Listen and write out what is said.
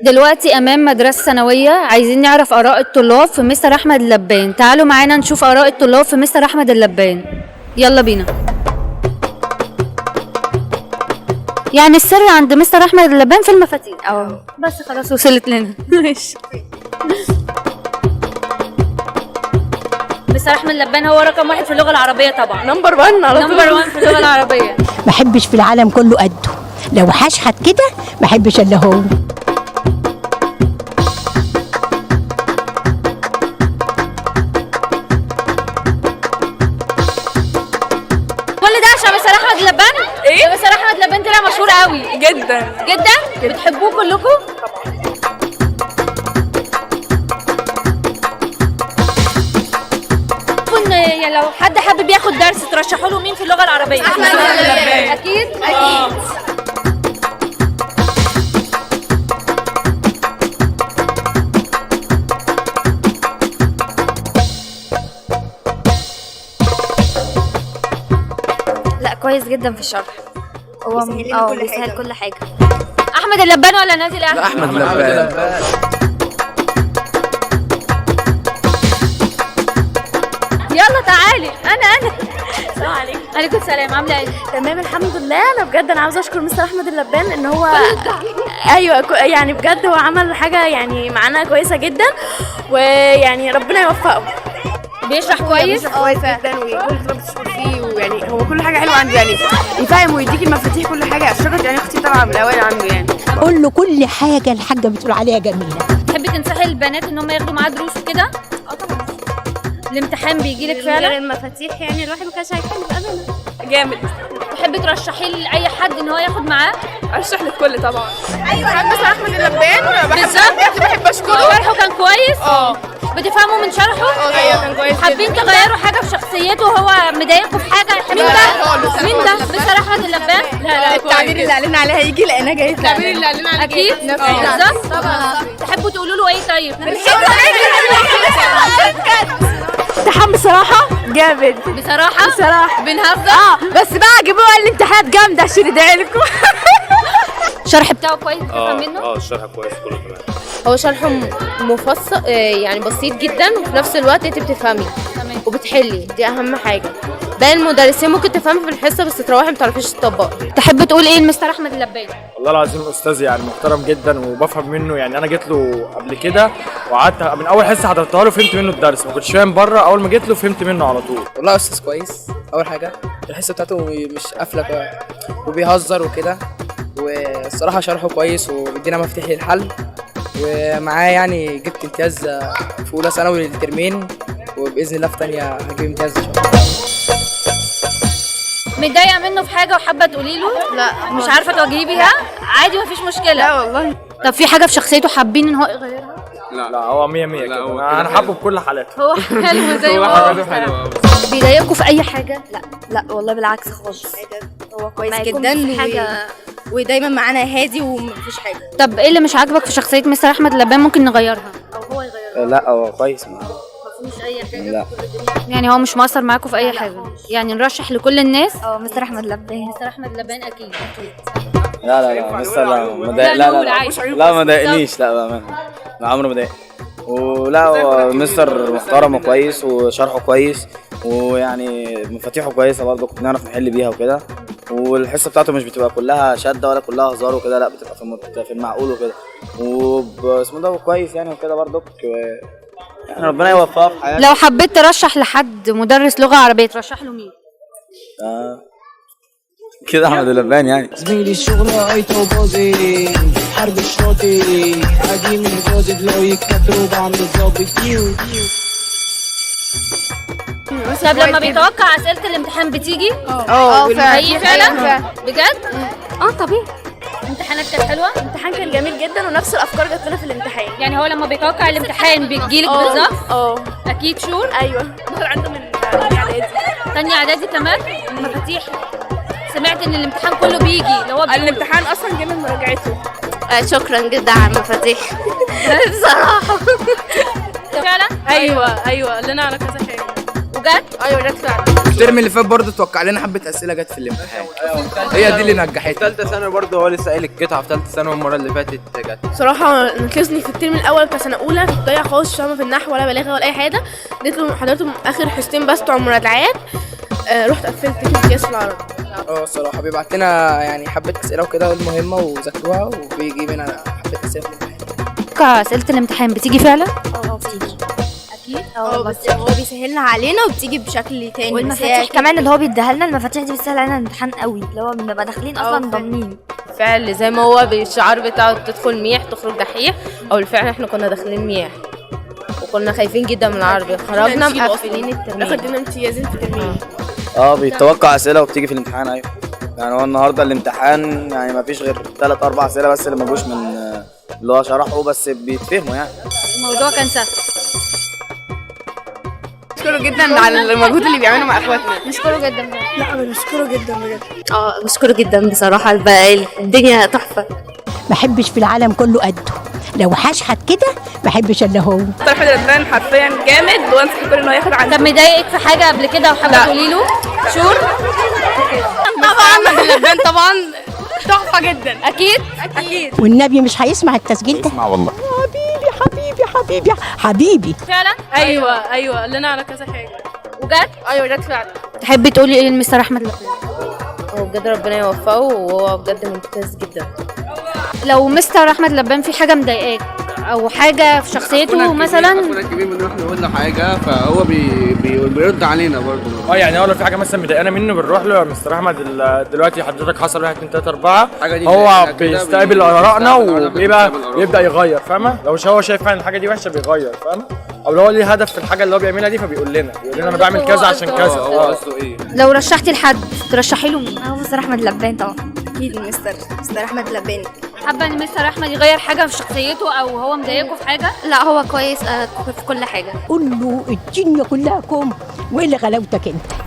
دلوقتي امام مدرسه ثانويه، عايزين نعرف اراء الطلاب في مستر احمد اللبان. تعالوا معانا نشوف اراء الطلاب في مستر احمد اللبان. يلا بينا. يعني السر عند مستر احمد اللبان في المفاتيح. بس خلاص وصلت لنا. ماشي. مستر احمد اللبان هو رقم 1 في اللغه العربيه طبعا. نمبر 1 على طول. نمبر 1 في اللغه العربيه. ما احبش في العالم كله قده، لو حشحت كده ما احبش الا هو. كل ده عشان مستر احمد اللبان؟ ايه؟ مستر احمد اللبان طلع مشهور قوي جدا جدا. بتحبوه كلكم؟ يعني لو حد حابب ياخد درس ترشحوا له مين في اللغه العربيه؟ احمد اللبان. اكيد. لا كويس جدا في الشرح. هو بيسهل كل حاجه. احمد اللبان ولا نادي الاهلي؟ لا احمد اللبان. يلا تعالي. انا السلام عليكم. عليكم السلام. عامله ايه؟ تمام الحمد لله. انا بجد انا عاوزه اشكر مستر احمد اللبان ان هو ايوه يعني بجد هو عمل حاجه يعني معانا كويسه جدا، ويعني ربنا يوفقه. بيشرح كويس. كويس جدا، وكل طلاب بتشكر فيه، ويعني هو كل حاجه حلوه عنده، يعني يفهم ويديك المفاتيح كل حاجه. اشرفت يعني اختي طالعه من الاوائل عنده يعني. قول له كل حاجه الحاجه بتقول عليها جميله. تحبي تنصحي البنات ان هم ياخدوا معاه دروس وكده؟ طبعا. الامتحان بيجي لك غير فعلا؟ المفاتيح يعني الواحد ما كانش هيحل ابدا. جامد. تحبي ترشحي لاي حد ان هو ياخد معاه؟ ارشح للكل طبعا. ايوه بحب مستر احمد اللبان، بالظبط. بحب اشكره. شرحه كان كويس؟ بتفهموا من شرحه؟ ايوه كان كويس. حابين تغيروا حاجه في شخصيته وهو مضايقكم في حاجه؟ مين ده؟ مين ده؟ مستر احمد اللبان؟ لا التعبير اللي قالنا عليها هيجي لقيناه جاي. التعبير اللي قالنا عليه اكيد. بالظبط طبعا. تحبوا تقولوا له ايه طيب؟ امتحان بصراحه جامد. بصراحه بنهزر. بس بقى جيبوا لي امتحانات جامده عشان ادعي لكم. الشرح بتاعه كويس بتفهم منه؟ الشرح كويس كله تمام. هو شرحه مفصل يعني بسيط جدا، وفي نفس الوقت انت بتفهمي وبتحلي، دي اهم حاجه. باقي المدرسين ممكن تفهمي في الحصه بس تروحي ما تعرفيش تطبقي. تحب تقول ايه لمستر احمد اللبان؟ والله العظيم استاذ يعني محترم جدا وبفهم منه. يعني انا جيت له قبل كده وقعدت من اول حصه حضرتها له فهمت منه الدرس، ما كنتش فاهم بره. اول ما جيت له فهمت منه على طول. والله استاذ كويس. اول حاجه الحصه بتاعته مش قافله وبيهزر وكده، والصراحه شرحه كويس وبيدينا مفاتيح للحل، ومعاه يعني جبت امتياز في اولى ثانوي للترمين، وباذن الله في ثانيه هجيب امتياز ان شاء الله. متضايقه منه في حاجه وحابه تقولي له؟ لا مش عارفه تواجهيه بيها؟ عادي مفيش مشكله. لا والله. طب في حاجه في شخصيته حابين ان هو يغيرها؟ لا هو 100 100 كده. انا حابه بكل حالاته. هو حلو زي ما هو. بيضايقكم في اي حاجه؟ لا والله بالعكس خالص. هو كويس جدا حاجه ودايما معانا هادي ومفيش حاجه. طب ايه اللي مش عاجبك في شخصيه مستر احمد اللبان ممكن نغيرها او هو يغيرها؟ لا هو كويس معاه. مفيش اي حاجه؟ لا. يعني هو مش مقصر معاكم في اي حاجه؟ يعني نرشح لكل الناس؟ مستر احمد لبان. مستر احمد اللبان اكيد. لا مستر لا ما ضايقنيش. لا بامانه لا عمره ما ضايقني. ولا هو مستر محترم وكويس وشرحه كويس، ويعني مفاتيحه كويسه برضه كنا نعرف نحل بيها وكده. والحصه بتاعته مش بتبقى كلها شده ولا كلها هزار وكده، لا بتبقى في المعقول وكده، واسمه ده كويس يعني وكده برضه. يعني ربنا يوفقه في حياته. لو حبيت ترشح لحد مدرس لغه عربيه ترشح له مين؟ كده احمد اللبان يعني. زميلي الشغل قايته وبازي حرب الشاطئ اجي من جوزي لو يتكتروا بعمل ظابط. طب لما بيتوقع اسئله الامتحان بتيجي؟ فعلا. فعلا بجد؟ طبيعي. امتحانات كانت حلوه؟ الامتحان كان جميل جدا ونفس الافكار جات لنا في الامتحان. يعني هو لما بيتوقع الامتحان بيجيلك بالظبط؟ اكيد شور؟ ايوه عنده من اعدادي. ثانيه اعدادي كمان؟ مفاتيح. سمعت ان الامتحان كله بيجي اللي هو الامتحان اصلا جه من مراجعته. شكرا جدا على المفاتيح. بصراحه فعلا؟ ايوه قال لنا على كذا حاجه. وجت؟ ايوه جت فعلا. الترم اللي فات برضه توقع لنا حبه اسئله جت في الامتحان، هي دي اللي نجحتنا. ثالثه ثانوي برضه هو لسه قايل القطعه في ثالثه ثانوي المره اللي فاتت جت. صراحه نقصني في الترم الاول كسنه اولى، كنت ضايعه خالص، مش فاهمه في النحو ولا بلاغه ولا اي حاجه. حضرتهم اخر حصتين بس بتوع المراجعات، رحت قفلت امتياز في العربي. الصراحه بيبعت لنا يعني حبه اسئله وكده المهمه وذاكروها، وبيجي منها حبه اسئله في الامتحان. توقع اسئله الامتحان بتيجي فعلا؟ بتيجي اكيد. بس هو بيسهلنا علينا وبتيجي بشكل تاني. والمفاتيح كمان اللي هو بيديها لنا، المفاتيح دي بتسهل علينا الامتحان قوي، اللي هو بنبقى داخلين اصلا ضامنين. فعل زي ما هو بالشعار بتاعه تدخل ميح تخرج دحيح، او بالفعل احنا كنا داخلين ميح وكنا خايفين جدا من العربي، خرجنا مقفلين الترميم. خدنا امتيازين في الترميم. بيتوقع اسئله وبتيجي في الامتحان. ايوه يعني هو النهارده الامتحان يعني ما فيش غير 3 4 اسئله بس اللي ما جوش من اللي هو شرحه، بس بيتفهموا يعني. الموضوع كان سهل. بشكره جدا على المجهود اللي بيعمله مع اخواتنا. نشكره جدا. لا بشكره جدا بجد. بشكره جدا بصراحه، الدنيا تحفه. ما احبش في العالم كله قده، لو حشحت كده ما احبش الا هو. مستر احمد اللبان حرفيا جامد، وانصح الكل انه ياخد عنده. طب مضايقك في حاجه قبل كده وحابه تقولي له؟ شور؟ طبعا اللبان طبعا تحفه جدا. اكيد. والنبي مش هيسمع التسجيل ده. اسمع والله. حبيبي. فعلا؟ ايوه قال لنا على كذا حاجه. وجت؟ ايوه جت فعلا. تحبي تقولي ايه لمستر احمد لبان؟ هو بجد ربنا يوفقه، وهو بجد ممتاز جدا. لو مستر احمد لبان في حاجه مضايقاك او حاجه في شخصيته مثلا؟ اخونا الكبير بنروح نقول له حاجه فهو بيرد علينا برضه. يعني لو في حاجه مثلا مضايقانا منه بنروح له يا مستر احمد دلوقتي حضرتك حصل 1 2 3 4. هو بيستقبل ارائنا وبيبدا يغير، فاهمه؟ لو هو شايف فعلا الحاجه دي وحشه بيغير، فاهمه؟ او لو هو ليه هدف في الحاجه اللي هو بيعملها دي فبيقول لنا انا بعمل كذا عشان كذا. قصده ايه؟ لو رشحتي لحد ترشحي له مين؟ هو مستر احمد لبان طبعا. اكيد مستر احمد لباني. حابه ان مستر احمد يغير حاجه في شخصيته او هو مضايقكم في حاجه؟ لا هو كويس في كل حاجه. قول له الدنيا كلها كوم، وايه اللي غلاوتك انت؟